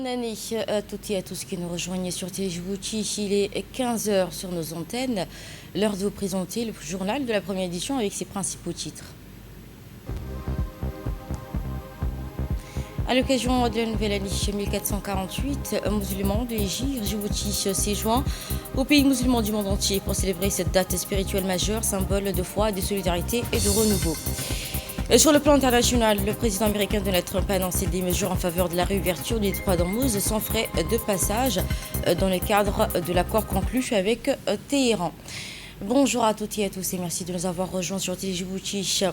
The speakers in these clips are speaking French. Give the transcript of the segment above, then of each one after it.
Bonne année à toutes et à tous qui nous rejoignent sur Djibouti. Il est 15 heures sur nos antennes. L'heure de vous présenter le journal de la première édition avec ses principaux titres. À l'occasion de la nouvelle année 1448, un musulman de l'Égypte, Djibouti, s'est joint aux pays musulmans du monde entier pour célébrer cette date spirituelle majeure, symbole de foi, de solidarité et de renouveau. Sur le plan international, le président américain Donald Trump a annoncé des mesures en faveur de la réouverture du détroit d'Ormuz sans frais de passage dans le cadre de l'accord conclu avec Téhéran. Bonjour à toutes et à tous et merci de nous avoir rejoints sur Djibouti.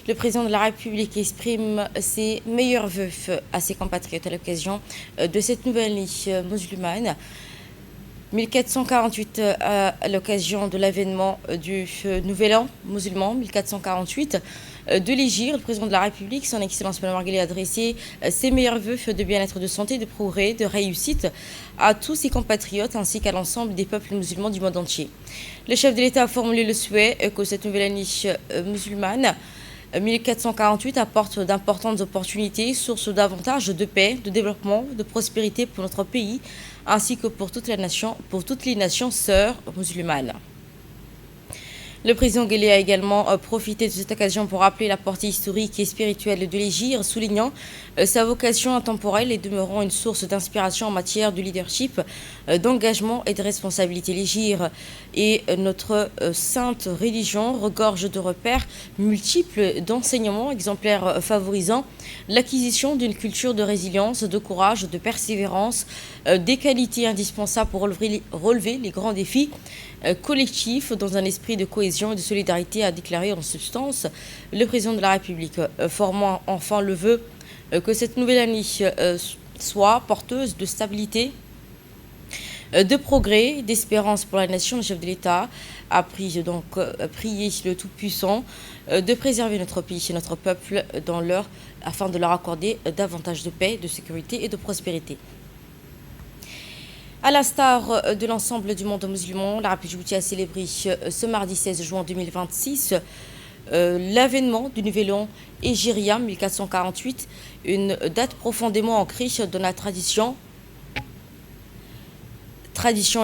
Le président de la République exprime ses meilleurs vœux à ses compatriotes à l'occasion de cette nouvelle année musulmane. 1448 à l'occasion de l'avènement du Nouvel An musulman, 1448 de l'Égypte. Le président de la République, son Excellence Mme Marguerite, a adressé ses meilleurs vœux de bien-être, de santé, de progrès, de réussite à tous ses compatriotes ainsi qu'à l'ensemble des peuples musulmans du monde entier. Le chef de l'État a formulé le souhait que cette nouvelle année musulmane 1448 apporte d'importantes opportunités, source davantage de paix, de développement, de prospérité pour notre pays, ainsi que pour toutes les nations sœurs musulmanes. Le président Guelleh a également profité de cette occasion pour rappeler la portée historique et spirituelle de l'Égypte, soulignant sa vocation intemporelle et demeurant une source d'inspiration en matière de leadership, d'engagement et de responsabilité. L'Égypte et notre sainte religion regorge de repères multiples d'enseignements exemplaires favorisant l'acquisition d'une culture de résilience, de courage, de persévérance, des qualités indispensables pour relever les grands défis collectifs dans un esprit de cohésion et de solidarité, a déclaré en substance le président de la République, formant enfin le vœu que cette nouvelle année soit porteuse de stabilité, de progrès, d'espérance pour la nation. Le chef de l'État a prié le Tout-Puissant de préserver notre pays et notre peuple afin de leur accorder davantage de paix, de sécurité et de prospérité. À l'instar de l'ensemble du monde musulman, la République djibouti a célébré ce mardi 16 juin 2026 l'avènement du Nouvel An hégirien 1448, une date profondément ancrée dans la tradition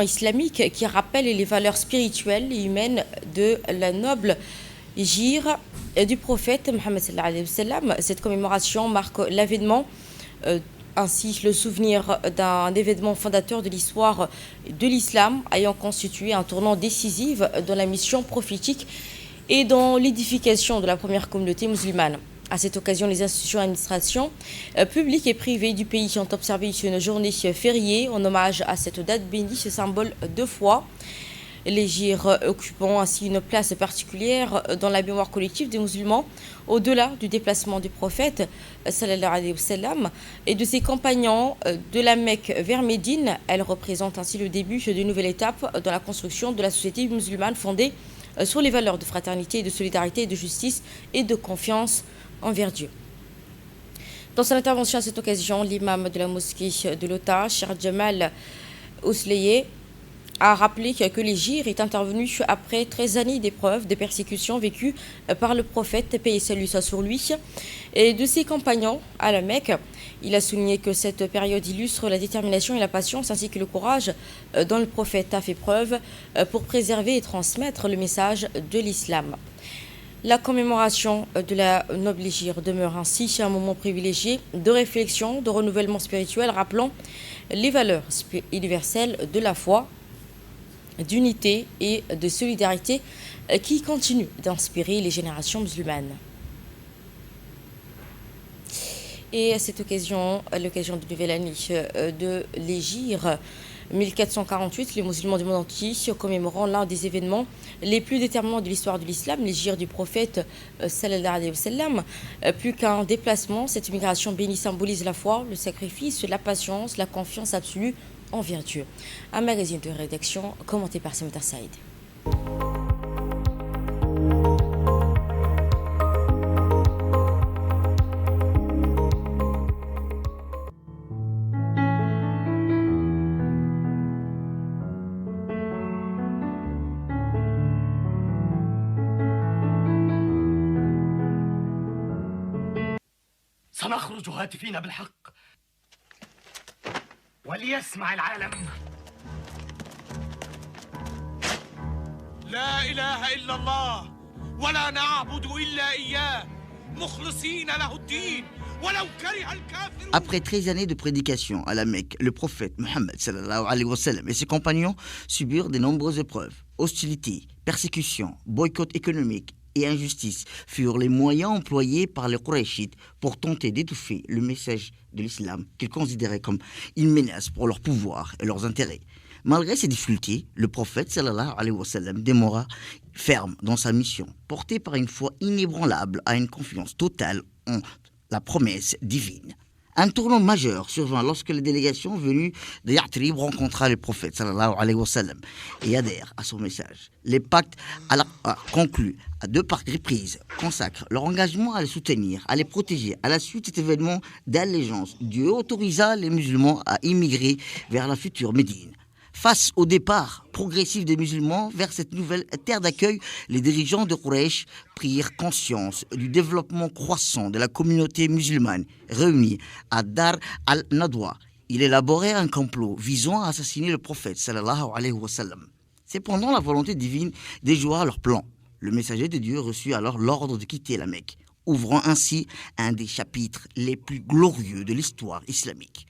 islamique qui rappelle les valeurs spirituelles et humaines de la noble hégire du prophète Mohammed sallallahu alayhi wa sallam. Cette commémoration marque l'avènement ainsi le souvenir d'un événement fondateur de l'histoire de l'islam ayant constitué un tournant décisif dans la mission prophétique et dans l'édification de la première communauté musulmane. À cette occasion, les institutions et administrations publiques et privées du pays ont observé une journée fériée en hommage à cette date bénie, ce symbole de foi. L'Égypte occupant ainsi une place particulière dans la mémoire collective des musulmans, au-delà du déplacement du prophète sallallahu alayhi wa sallam et de ses compagnons de la Mecque vers Médine. Elle représente ainsi le début d'une nouvelle étape dans la construction de la société musulmane fondée sur les valeurs de fraternité, de solidarité, de justice et de confiance envers Dieu. Dans son intervention à cette occasion, l'imam de la mosquée de Lota, Cheikh Jamal Ousleye, a rappelé que l'Égypte est intervenu après 13 années d'épreuves, de persécutions vécues par le prophète, paix et salut soit sur lui, et de ses compagnons à la Mecque. Il a souligné que cette période illustre la détermination et la patience ainsi que le courage dont le prophète a fait preuve pour préserver et transmettre le message de l'islam. La commémoration de la noble Égypte demeure ainsi un moment privilégié de réflexion, de renouvellement spirituel, rappelant les valeurs universelles de la foi, d'unité et de solidarité qui continuent d'inspirer les générations musulmanes. Et à cette occasion, à l'occasion de nouvelle année de l'Égypte 1448, les musulmans du monde entier commémorant l'un des événements les plus déterminants de l'histoire de l'islam, l'hégire du prophète sallallahu alayhi wa sallam. Plus qu'un déplacement, cette migration bénie symbolise la foi, le sacrifice, la patience, la confiance absolue envers Dieu. Un magazine de rédaction commenté par Samita Saïd. سنخرج هاتفين بالحق. وليسمع العالم لا إله إلا الله ولا نعبد إلا إياه مخلصين له الدين ولو كره الكافرون. Après 13 années de prédication à la Mecque, le prophète Mohammed sallallahu alayhi wa sallam et ses compagnons subirent de nombreuses épreuves. Hostilités, persécutions, boycotts économiques et injustices furent les moyens employés par les Qurayshites pour tenter d'étouffer le message de l'islam qu'ils considéraient comme une menace pour leur pouvoir et leurs intérêts. Malgré ces difficultés, le prophète sallallahu alayhi wa sallam demeura ferme dans sa mission, porté par une foi inébranlable à une confiance totale en la promesse divine. Un tournant majeur survint lorsque la délégation venue de Ya'trib rencontra le prophète sallallahu alayhi wa sallam et adhère à son message. Les pactes conclus à 2 reprises consacrent leur engagement à les soutenir, à les protéger. À la suite de cet événement d'allégeance, Dieu autorisa les musulmans à immigrer vers la future Médine. Face au départ progressif des musulmans vers cette nouvelle terre d'accueil, les dirigeants de Quraysh prirent conscience du développement croissant de la communauté musulmane réunie à Dar al-Nadwa. Ils élaborèrent un complot visant à assassiner le prophète sallallahu alayhi wa sallam. Cependant, la volonté divine déjoua leur plan. Le messager de Dieu reçut alors l'ordre de quitter la Mecque, ouvrant ainsi un des chapitres les plus glorieux de l'histoire islamique.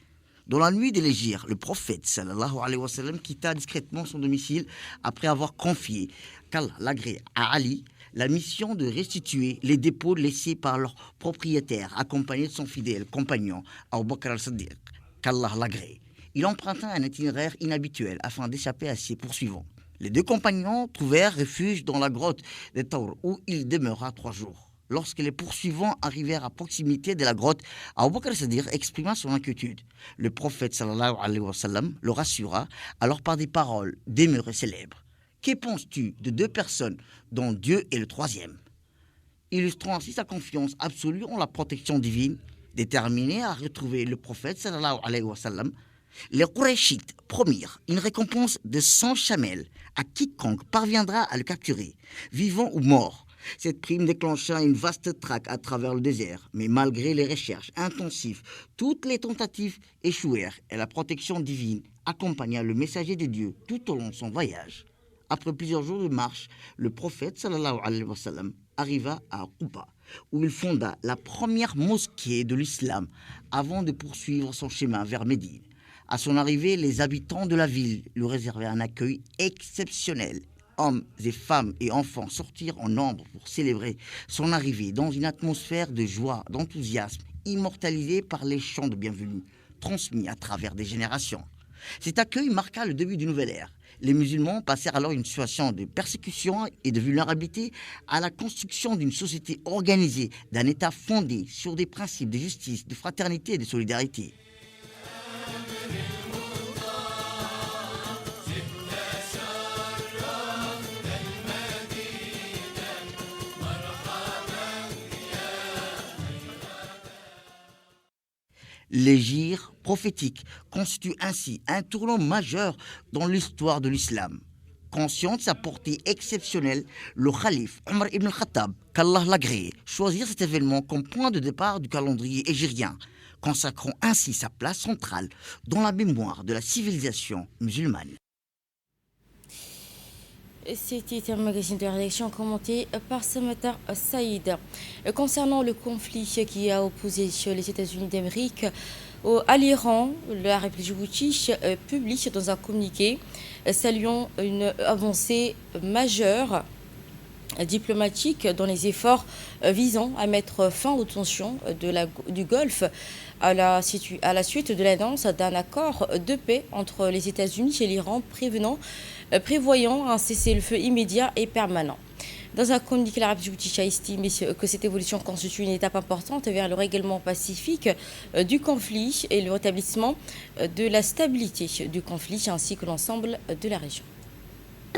Dans la nuit de l'Hégire, le prophète sallallahu alayhi wa sallam quitta discrètement son domicile après avoir confié qu'Allah l'agrée à Ali la mission de restituer les dépôts laissés par leur propriétaire, accompagné de son fidèle compagnon Abu Bakr al-Siddiq, qu'Allah l'agrée. Il emprunta un itinéraire inhabituel afin d'échapper à ses poursuivants. Les 2 compagnons trouvèrent refuge dans la grotte de Taur où il demeura 3 jours. Lorsque les poursuivants arrivèrent à proximité de la grotte, Abu Bakr al-Siddiq exprima son inquiétude. Le prophète sallallahu alayhi wa sallam le rassura alors par des paroles demeurées célèbres. « Que penses-tu de 2 personnes dont Dieu est le 3e » Illustrant ainsi sa confiance absolue en la protection divine, déterminé à retrouver le prophète sallallahu alayhi wa sallam, les Qurayshites promirent une récompense de 100 chamels à quiconque parviendra à le capturer, vivant ou mort. Cette prime déclencha une vaste traque à travers le désert, mais malgré les recherches intensives, toutes les tentatives échouèrent et la protection divine accompagna le messager de Dieu tout au long de son voyage. Après plusieurs jours de marche, le prophète sallallahu alayhi wa sallam arriva à Quba, où il fonda la première mosquée de l'islam avant de poursuivre son chemin vers Médine. À son arrivée, les habitants de la ville lui réservaient un accueil exceptionnel. Hommes et femmes et enfants sortirent en nombre pour célébrer son arrivée dans une atmosphère de joie, d'enthousiasme, immortalisée par les chants de bienvenue, transmis à travers des générations. Cet accueil marqua le début d'une nouvelle ère. Les musulmans passèrent alors d'une situation de persécution et de vulnérabilité à la construction d'une société organisée, d'un État fondé sur des principes de justice, de fraternité et de solidarité. L'hégire prophétique constitue ainsi un tournant majeur dans l'histoire de l'islam. Conscient de sa portée exceptionnelle, le calife Omar ibn al-Khattab, qu'Allah l'agrée, choisit cet événement comme point de départ du calendrier hégirien, consacrant ainsi sa place centrale dans la mémoire de la civilisation musulmane. C'était un magazine de rédaction commenté par Samata Saïd. Concernant le conflit qui a opposé les États-Unis d'Amérique à l'Iran, l'Arabie Djibouti publie dans un communiqué saluant une avancée majeure diplomatique dans les efforts visant à mettre fin aux tensions du Golfe à la suite de l'annonce d'un accord de paix entre les États-Unis et l'Iran prévoyant un cessez-le-feu immédiat et permanent. Dans un communiqué, l'Arabie Djibouti a estimé que cette évolution constitue une étape importante vers le règlement pacifique du conflit et le rétablissement de la stabilité du conflit ainsi que l'ensemble de la région.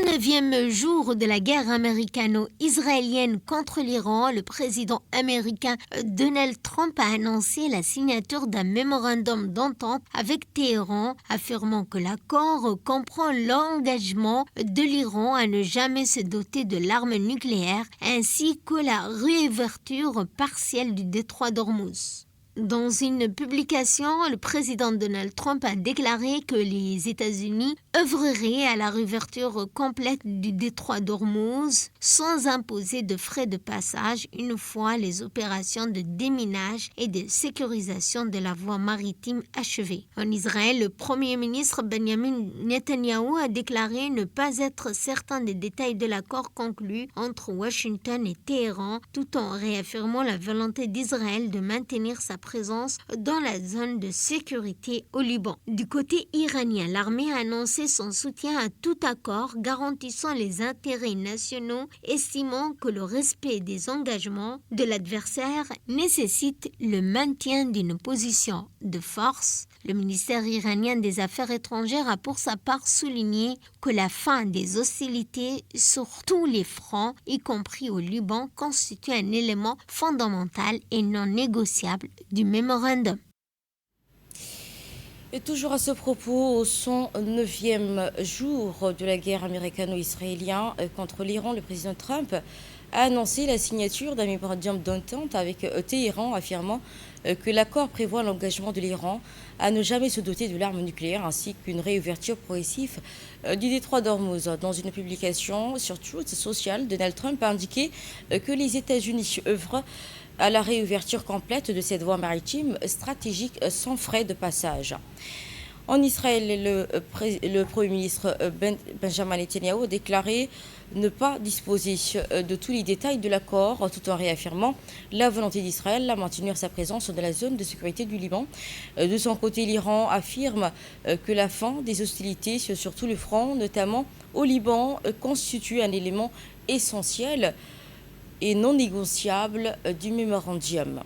Au 9e jour de la guerre américano-israélienne contre l'Iran, le président américain Donald Trump a annoncé la signature d'un mémorandum d'entente avec Téhéran, affirmant que l'accord comprend l'engagement de l'Iran à ne jamais se doter de l'arme nucléaire, ainsi que la réouverture partielle du détroit d'Ormuz. Dans une publication, le président Donald Trump a déclaré que les États-Unis œuvreraient à la réouverture complète du détroit d'Ormuz sans imposer de frais de passage une fois les opérations de déminage et de sécurisation de la voie maritime achevées. En Israël, le premier ministre Benjamin Netanyahou a déclaré ne pas être certain des détails de l'accord conclu entre Washington et Téhéran, tout en réaffirmant la volonté d'Israël de maintenir sa présence dans la zone de sécurité au Liban. Du côté iranien, l'armée a annoncé son soutien à tout accord garantissant les intérêts nationaux, estimant que le respect des engagements de l'adversaire nécessite le maintien d'une position de force. Le ministère iranien des Affaires étrangères a pour sa part souligné que la fin des hostilités sur tous les fronts, y compris au Liban, constitue un élément fondamental et non négociable du mémorandum. Et toujours à ce propos, au 109e jour de la guerre américano-israélienne contre l'Iran, le président Trump a annoncé la signature d'un mémorandum d'entente avec Téhéran, affirmant que l'accord prévoit l'engagement de l'Iran à ne jamais se doter de l'arme nucléaire ainsi qu'une réouverture progressive du détroit d'Ormuz. Dans une publication sur Truth Social, Donald Trump a indiqué que les États-Unis œuvrent à la réouverture complète de cette voie maritime stratégique sans frais de passage. En Israël, le Premier ministre Benjamin Netanyahou a déclaré ne pas disposer de tous les détails de l'accord, tout en réaffirmant la volonté d'Israël à maintenir sa présence dans la zone de sécurité du Liban. De son côté, l'Iran affirme que la fin des hostilités sur tout le front, notamment au Liban, constitue un élément essentiel et non négociable du mémorandum.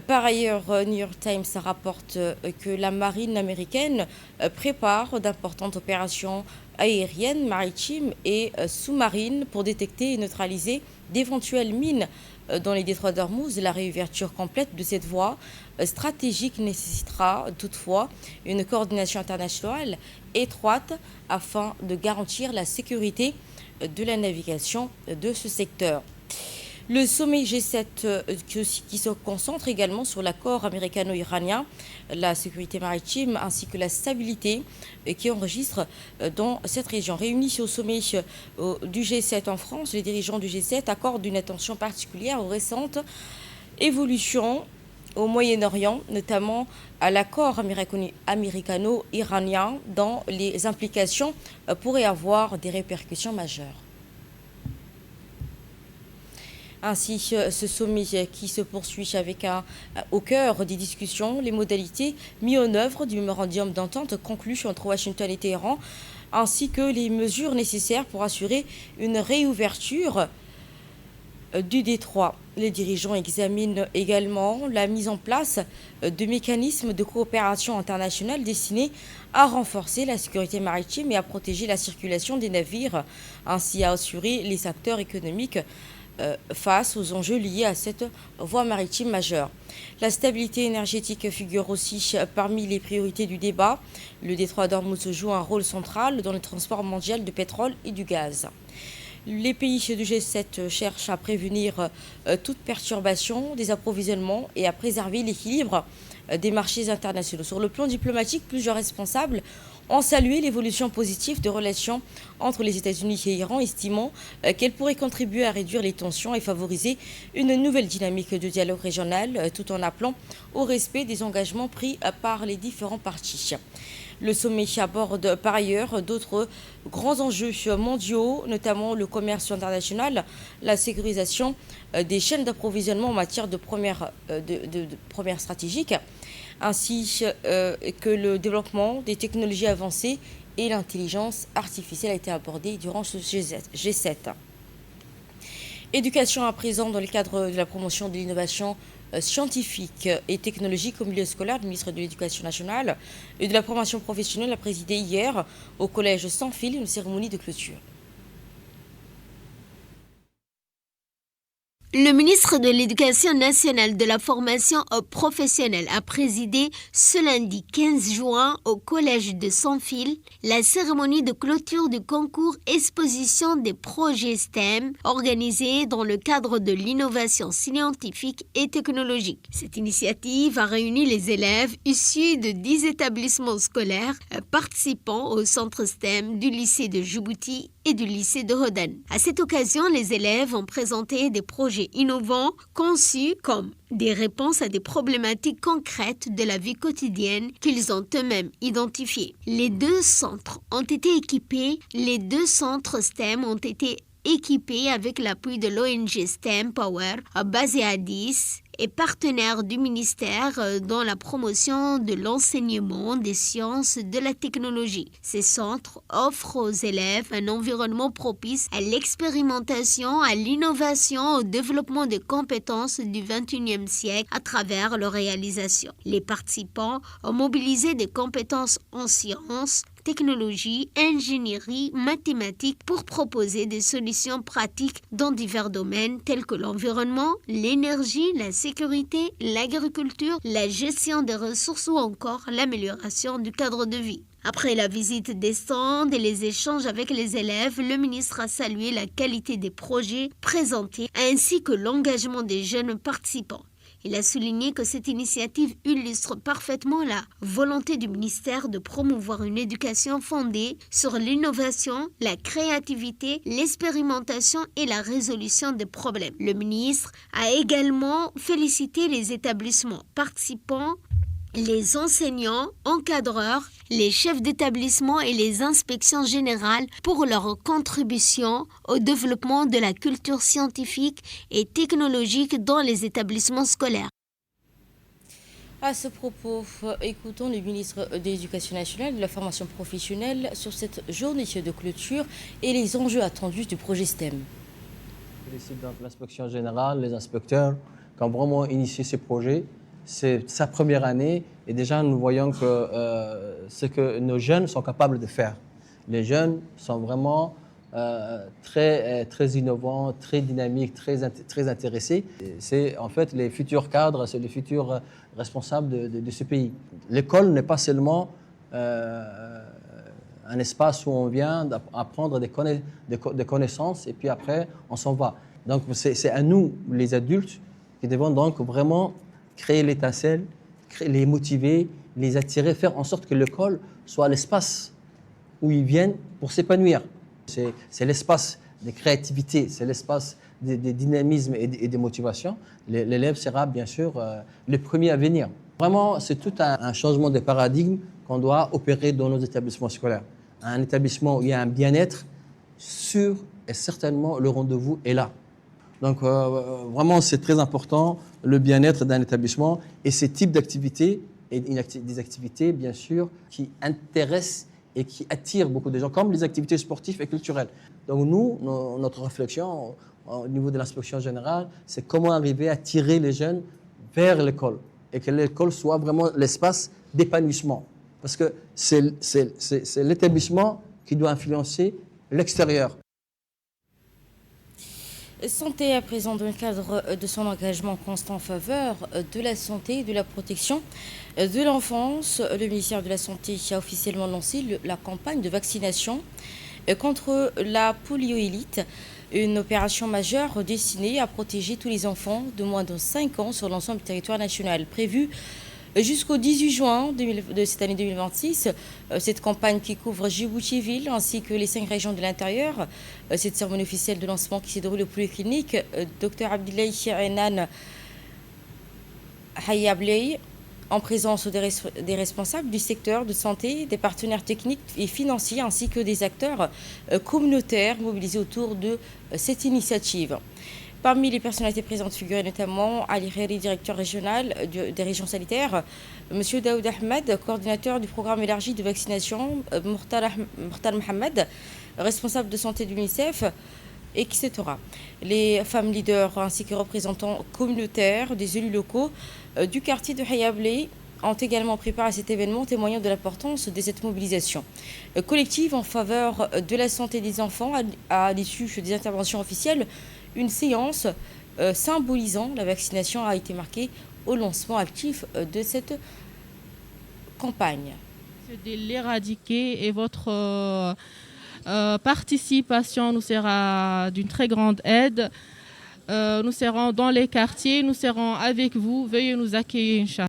Par ailleurs, New York Times rapporte que la marine américaine prépare d'importantes opérations aériennes, maritimes et sous-marines pour détecter et neutraliser d'éventuelles mines dans les détroits d'Ormuz. La réouverture complète de cette voie stratégique nécessitera toutefois une coordination internationale étroite afin de garantir la sécurité de la navigation de ce secteur. Le sommet G7 qui se concentre également sur l'accord américano-iranien, la sécurité maritime ainsi que la stabilité qui enregistre dans cette région. Réunis au sommet du G7 en France, les dirigeants du G7 accordent une attention particulière aux récentes évolutions au Moyen-Orient, notamment à l'accord américano-iranien dont les implications pourraient avoir des répercussions majeures. Ainsi, ce sommet qui se poursuit avec au cœur des discussions les modalités mises en œuvre du mémorandum d'entente conclu entre Washington et Téhéran, ainsi que les mesures nécessaires pour assurer une réouverture du détroit. Les dirigeants examinent également la mise en place de mécanismes de coopération internationale destinés à renforcer la sécurité maritime et à protéger la circulation des navires, ainsi à assurer les acteurs économiques face aux enjeux liés à cette voie maritime majeure. La stabilité énergétique figure aussi parmi les priorités du débat. Le détroit d'Ormuz joue un rôle central dans le transport mondial de pétrole et du gaz. Les pays du G7 cherchent à prévenir toute perturbation des approvisionnements et à préserver l'équilibre des marchés internationaux. Sur le plan diplomatique, plusieurs responsables ont salué l'évolution positive de relations entre les États-Unis et l'Iran, estimant qu'elle pourrait contribuer à réduire les tensions et favoriser une nouvelle dynamique de dialogue régional, tout en appelant au respect des engagements pris par les différents partis. Le sommet aborde par ailleurs d'autres grands enjeux mondiaux, notamment le commerce international, la sécurisation des chaînes d'approvisionnement en matière de premières stratégiques, ainsi que le développement des technologies avancées et l'intelligence artificielle a été abordé durant ce G7. Éducation à présent dans le cadre de la promotion de l'innovation scientifique et technologique au milieu scolaire. Le ministre de l'Éducation nationale et de la formation professionnelle a présidé hier au collège Sans Fil une cérémonie de clôture. Le ministre de l'Éducation nationale de la formation professionnelle a présidé ce lundi 15 juin au collège de Sans-Fil la cérémonie de clôture du concours exposition des projets STEM organisé dans le cadre de l'innovation scientifique et technologique. Cette initiative a réuni les élèves issus de 10 établissements scolaires participant au centre STEM du lycée de Djibouti et du lycée de Hodan. À cette occasion, les élèves ont présenté des projets innovants conçus comme des réponses à des problématiques concrètes de la vie quotidienne qu'ils ont eux-mêmes identifiées. Les deux centres STEM ont été équipés avec l'appui de l'ONG STEM Power, basée à 10 et partenaire du ministère dans la promotion de l'enseignement des sciences de la technologie. Ces centres offrent aux élèves un environnement propice à l'expérimentation, à l'innovation, au développement des compétences du XXIe siècle à travers leur réalisation. Les participants ont mobilisé des compétences en sciences, technologie, ingénierie, mathématiques pour proposer des solutions pratiques dans divers domaines tels que l'environnement, l'énergie, la sécurité, l'agriculture, la gestion des ressources ou encore l'amélioration du cadre de vie. Après la visite des stands et les échanges avec les élèves, le ministre a salué la qualité des projets présentés ainsi que l'engagement des jeunes participants. Il a souligné que cette initiative illustre parfaitement la volonté du ministère de promouvoir une éducation fondée sur l'innovation, la créativité, l'expérimentation et la résolution des problèmes. Le ministre a également félicité les établissements participants, les enseignants, encadreurs, les chefs d'établissement et les inspections générales pour leur contribution au développement de la culture scientifique et technologique dans les établissements scolaires. À ce propos, écoutons le ministre de l'Éducation nationale et de la formation professionnelle sur cette journée de clôture et les enjeux attendus du projet STEM. Je félicite donc l'inspection générale, les inspecteurs qui ont vraiment initié ce projet. C'est sa première année et déjà nous voyons que ce que nos jeunes sont capables de faire. Les jeunes sont vraiment très innovants, très dynamiques, très intéressés. C'est en fait les futurs cadres, c'est les futurs responsables de ce pays. L'école n'est pas seulement un espace où on vient apprendre des connaissances et puis après on s'en va. Donc c'est à nous, les adultes, qui devons donc vraiment créer l'étincelle, les motiver, les attirer, faire en sorte que l'école soit l'espace où ils viennent pour s'épanouir. C'est l'espace de créativité, c'est l'espace de dynamisme et de motivation. L'élève sera bien sûr le premier à venir. Vraiment, c'est tout un changement de paradigme qu'on doit opérer dans nos établissements scolaires. Un établissement où il y a un bien-être, sûr et certainement le rendez-vous est là. Donc vraiment, c'est très important, le bien-être d'un établissement et ces types d'activités, et des activités, bien sûr, qui intéressent et qui attirent beaucoup de gens, comme les activités sportives et culturelles. Donc nous, notre réflexion au niveau de l'inspection générale, c'est comment arriver à tirer les jeunes vers l'école et que l'école soit vraiment l'espace d'épanouissement. Parce que c'est l'établissement qui doit influencer l'extérieur. Santé à présent dans le cadre de son engagement constant en faveur de la santé et de la protection de l'enfance. Le ministère de la Santé a officiellement lancé la campagne de vaccination contre la poliomyélite, une opération majeure destinée à protéger tous les enfants de moins de 5 ans sur l'ensemble du territoire national. Prévue jusqu'au 18 juin de cette année 2026, cette campagne qui couvre Djibouti-Ville ainsi que les 5 régions de l'intérieur. Cette cérémonie officielle de lancement qui s'est déroulée au polyclinique Dr Abdillahi Renan Hayabley, en présence des responsables du secteur de santé, des partenaires techniques et financiers ainsi que des acteurs communautaires mobilisés autour de cette initiative. Parmi les personnalités présentes figuraient notamment Ali Kheri, directeur régional des régions sanitaires, M. Daoud Ahmed, coordinateur du programme élargi de vaccination, Mokhtar Mohamed, responsable de santé du l'UNICEF, etc. Les femmes leaders ainsi que représentants communautaires, des élus locaux du quartier de Hayabley ont également préparé cet événement, témoignant de l'importance de cette mobilisation collective en faveur de la santé des enfants. À l'issue des interventions officielles, une séance symbolisant la vaccination a été marquée au lancement actif de cette campagne. C'est de l'éradiquer et votre participation nous sera d'une très grande aide. Nous serons dans les quartiers, nous serons avec vous. Veuillez nous accueillir, Inch'Allah.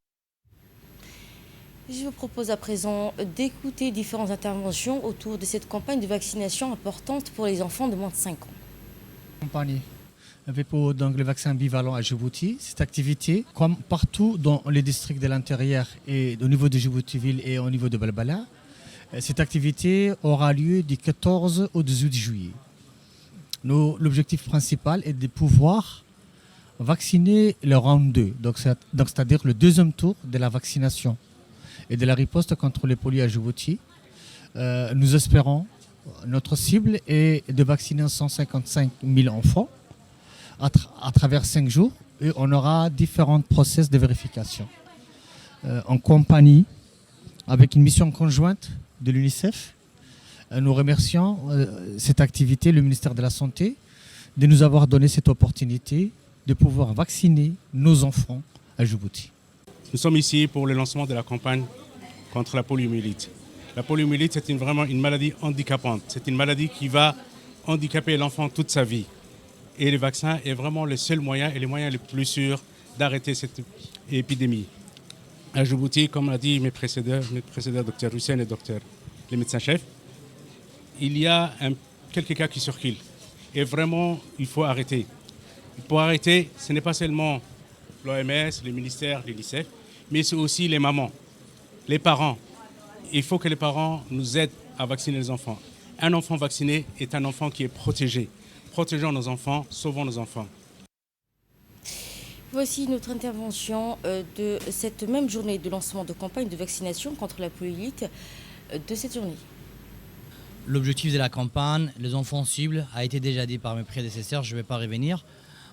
Je vous propose à présent d'écouter différentes interventions autour de cette campagne de vaccination importante pour les enfants de moins de 5 ans. Campagne pour donc, le vaccin bivalent à Djibouti. Cette activité, comme partout dans les districts de l'intérieur et au niveau de Djibouti-Ville et au niveau de Balbala, cette activité aura lieu du 14 au 18 juillet. L'objectif principal est de pouvoir vacciner le round 2, donc c'est-à-dire le deuxième tour de la vaccination et de la riposte contre le polio à Djibouti. Nous espérons, notre cible est de vacciner 155 000 enfants à travers 5 jours et on aura différents process de vérification. En compagnie, avec une mission conjointe de l'UNICEF, nous remercions cette activité, le ministère de la Santé, de nous avoir donné cette opportunité de pouvoir vacciner nos enfants à Djibouti. Nous sommes ici pour le lancement de la campagne contre la poliomyélite. La poliomyélite, c'est vraiment une maladie handicapante. C'est une maladie qui va handicaper l'enfant toute sa vie. Et le vaccin est vraiment le seul moyen et le moyen le plus sûr d'arrêter cette épidémie. À Djibouti, comme l'a dit mes précédents, Dr Hussein et les médecins-chefs, il y a quelques cas qui circulent. Et vraiment, il faut arrêter. Pour arrêter, ce n'est pas seulement l'OMS, le ministère, l'UNICEF, mais c'est aussi les mamans, les parents. Il faut que les parents nous aident à vacciner les enfants. Un enfant vacciné est un enfant qui est protégé. Protégeons nos enfants, sauvons nos enfants. Voici notre intervention de cette même journée de lancement de campagne de vaccination contre la poliomyélite de cette journée. L'objectif de la campagne, les enfants cibles, a été déjà dit par mes prédécesseurs, je ne vais pas revenir.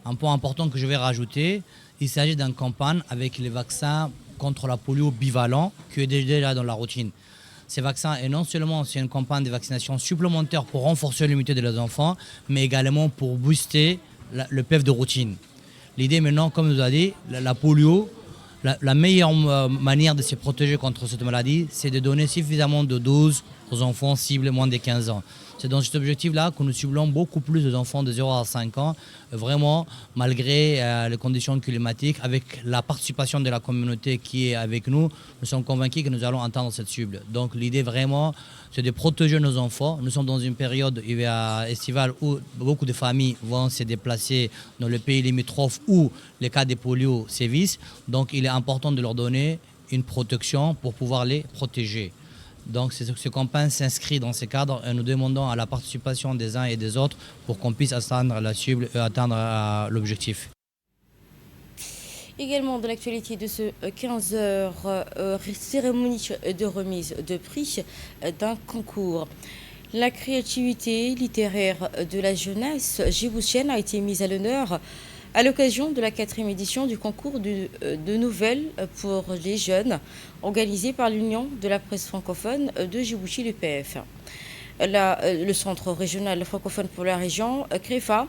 Un point important que je vais rajouter, il s'agit d'une campagne avec les vaccins contre la polio bivalent qui est déjà dans la routine. Ces vaccins, et non seulement c'est une campagne de vaccination supplémentaire pour renforcer l'immunité des enfants, mais également pour booster le PEV de routine. L'idée maintenant, comme nous a dit, la polio, la meilleure manière de se protéger contre cette maladie, c'est de donner suffisamment de doses aux enfants cibles moins de 15 ans. C'est dans cet objectif-là que nous ciblons beaucoup plus d'enfants de 0 à 5 ans, vraiment malgré les conditions climatiques, avec la participation de la communauté qui est avec nous, nous sommes convaincus que nous allons atteindre cette cible. Donc l'idée vraiment, c'est de protéger nos enfants. Nous sommes dans une période estivale où beaucoup de familles vont se déplacer dans le pays limitrophe où les cas de polio sévissent. Donc il est important de leur donner une protection pour pouvoir les protéger. Donc ce campagne s'inscrit dans ce cadre et nous demandons à la participation des uns et des autres pour qu'on puisse atteindre la cible et atteindre l'objectif. Également de l'actualité de ce 15h, cérémonie de remise de prix d'un concours. La créativité littéraire de la jeunesse djiboutienne a été mise à l'honneur à l'occasion de la 4e édition du concours de nouvelles pour les jeunes, organisé par l'Union de la presse francophone de Djibouti, l'UPF. Le Centre régional francophone pour la région, CREFA,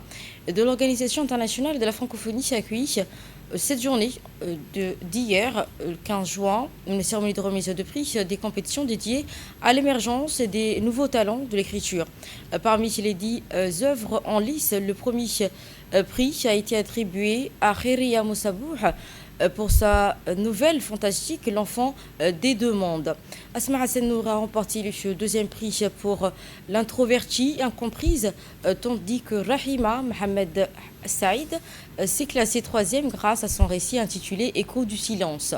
de l'Organisation internationale de la francophonie s'est accueilli cette journée d'hier, le 15 juin, une cérémonie de remise de prix des compétitions dédiées à l'émergence des nouveaux talents de l'écriture. Parmi les 10 œuvres en lice, le premier prix a été attribué à Khairia Moussabouh pour sa nouvelle fantastique L'enfant des deux mondes. Asma Hassanour a remporté le deuxième prix pour L'introvertie incomprise, tandis que Rahima Mohamed Saïd s'est classé 3e grâce à son récit intitulé Écho du silence.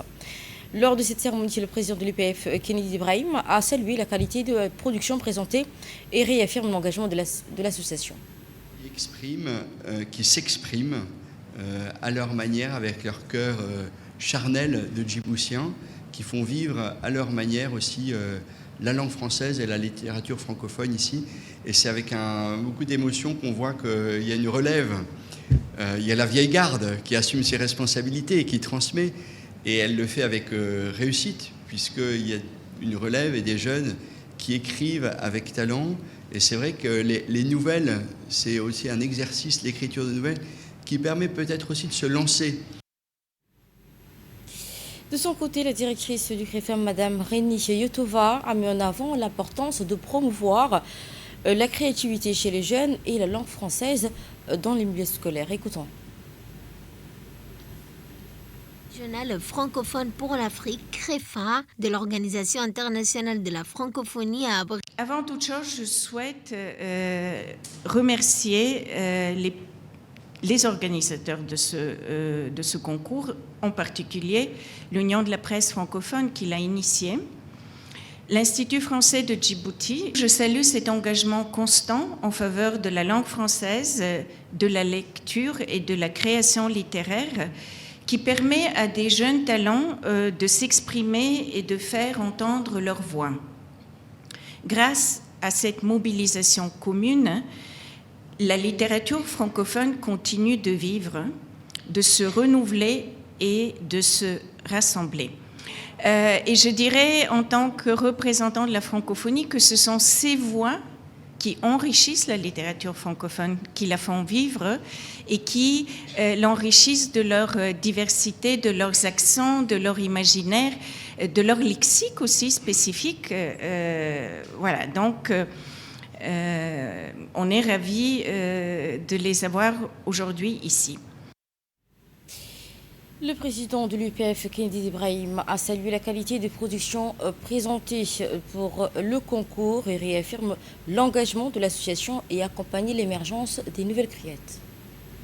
Lors de cette cérémonie, le président de l'UPF, Kennedy Ibrahim, a salué la qualité de la production présentée et réaffirme l'engagement de l'association. Qui s'expriment à leur manière, avec leur cœur charnel de Djiboutiens, qui font vivre à leur manière aussi la langue française et la littérature francophone ici. Et c'est avec beaucoup d'émotion qu'on voit qu'il y a une relève. Il y a la vieille garde qui assume ses responsabilités et qui transmet. Et elle le fait avec réussite, puisqu'il y a une relève et des jeunes qui écrivent avec talent. Et c'est vrai que les nouvelles, c'est aussi un exercice, l'écriture de nouvelles, qui permet peut-être aussi de se lancer. De son côté, la directrice du CREFEM, Madame Rénie Yotova, a mis en avant l'importance de promouvoir la créativité chez les jeunes et la langue française dans les milieux scolaires. Écoutons. Journal francophone pour l'Afrique, CREFA, de l'Organisation internationale de la francophonie à Abril. Avant toute chose, je souhaite remercier les organisateurs de ce concours, en particulier l'Union de la presse francophone qui l'a initié, l'Institut français de Djibouti. Je salue cet engagement constant en faveur de la langue française, de la lecture et de la création littéraire qui permet à des jeunes talents de s'exprimer et de faire entendre leur voix. Grâce à cette mobilisation commune, la littérature francophone continue de vivre, de se renouveler et de se rassembler. Et je dirais, en tant que représentant de la francophonie, que ce sont ces voix qui enrichissent la littérature francophone, qui la font vivre et qui l'enrichissent de leur diversité, de leurs accents, de leur imaginaire, de leur lexique aussi spécifique. Voilà, donc on est ravis de les avoir aujourd'hui ici. Le président de l'UPF, Kennedy Ibrahim, a salué la qualité des productions présentées pour le concours et réaffirme l'engagement de l'association et accompagner l'émergence des nouvelles créates.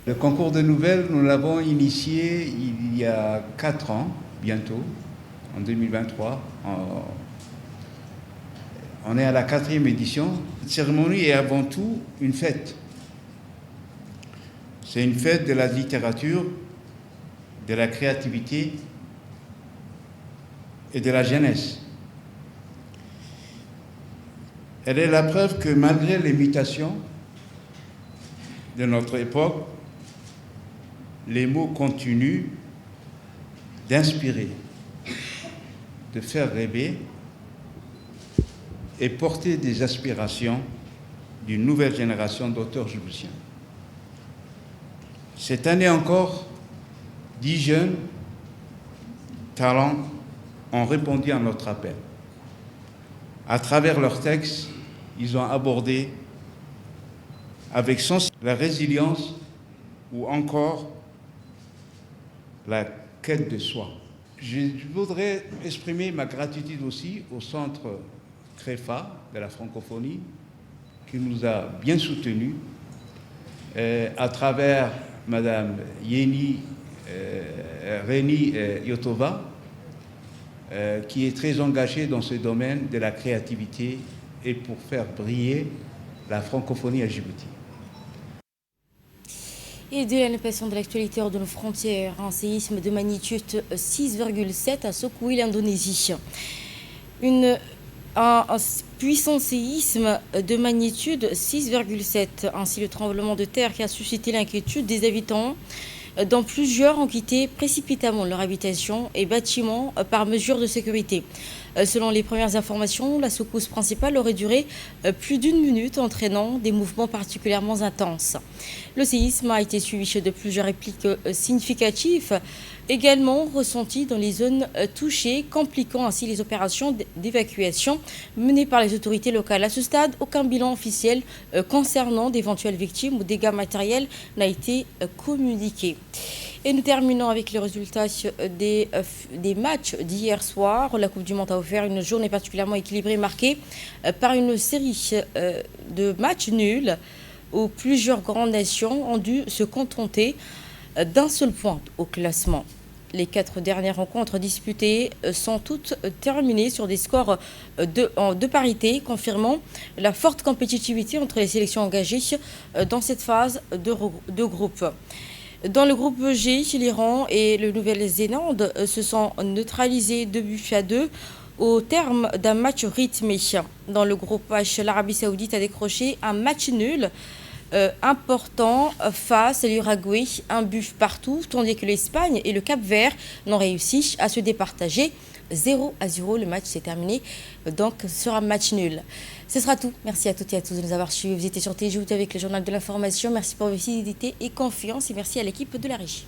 Le concours de nouvelles, nous l'avons initié il y a 4 ans, bientôt, en 2023. On est à la 4e édition. Cette cérémonie est avant tout une fête. C'est une fête de la littérature, de la créativité et de la jeunesse. Elle est la preuve que malgré les mutations de notre époque, les mots continuent d'inspirer, de faire rêver et porter des aspirations d'une nouvelle génération d'auteurs djiboutiens. Cette année encore, 10 jeunes talents ont répondu à notre appel. À travers leurs textes, ils ont abordé avec sens la résilience ou encore la quête de soi. Je voudrais exprimer ma gratitude aussi au centre CREFA de la francophonie qui nous a bien soutenus à travers Madame Rénie Yotova, qui est très engagée dans ce domaine de la créativité et pour faire briller la francophonie à Djibouti. Et de l'animation de l'actualité hors de nos frontières, un séisme de magnitude 6,7 a secoué l'Indonésie. Un puissant séisme de magnitude 6,7, ainsi le tremblement de terre qui a suscité l'inquiétude des habitants, dont plusieurs ont quitté précipitamment leur habitation et bâtiments par mesure de sécurité. Selon les premières informations, la secousse principale aurait duré plus d'1 minute, entraînant des mouvements particulièrement intenses. Le séisme a été suivi de plusieurs répliques significatives, également ressenties dans les zones touchées, compliquant ainsi les opérations d'évacuation menées par les autorités locales. À ce stade, aucun bilan officiel concernant d'éventuelles victimes ou dégâts matériels n'a été communiqué. Et nous terminons avec les résultats des matchs d'hier soir. La Coupe du Monde a offert une journée particulièrement équilibrée, marquée par une série de matchs nuls où plusieurs grandes nations ont dû se contenter d'un seul point au classement. Les 4 dernières rencontres disputées sont toutes terminées sur des scores de parité, confirmant la forte compétitivité entre les sélections engagées dans cette phase de groupe. Dans le groupe G, l'Iran et le Nouvelle-Zélande se sont neutralisés 2-2 au terme d'un match rythmé. Dans le groupe H, l'Arabie Saoudite a décroché un match nul important face à l'Uruguay, 1 but partout, tandis que l'Espagne et le Cap-Vert n'ont réussi à se départager 0-0. Le match s'est terminé donc sur un match nul. Ce sera tout. Merci à toutes et à tous de nous avoir suivis. Vous étiez sur TGOT avec le journal de l'information. Merci pour votre fidélité et confiance et merci à l'équipe de la régie.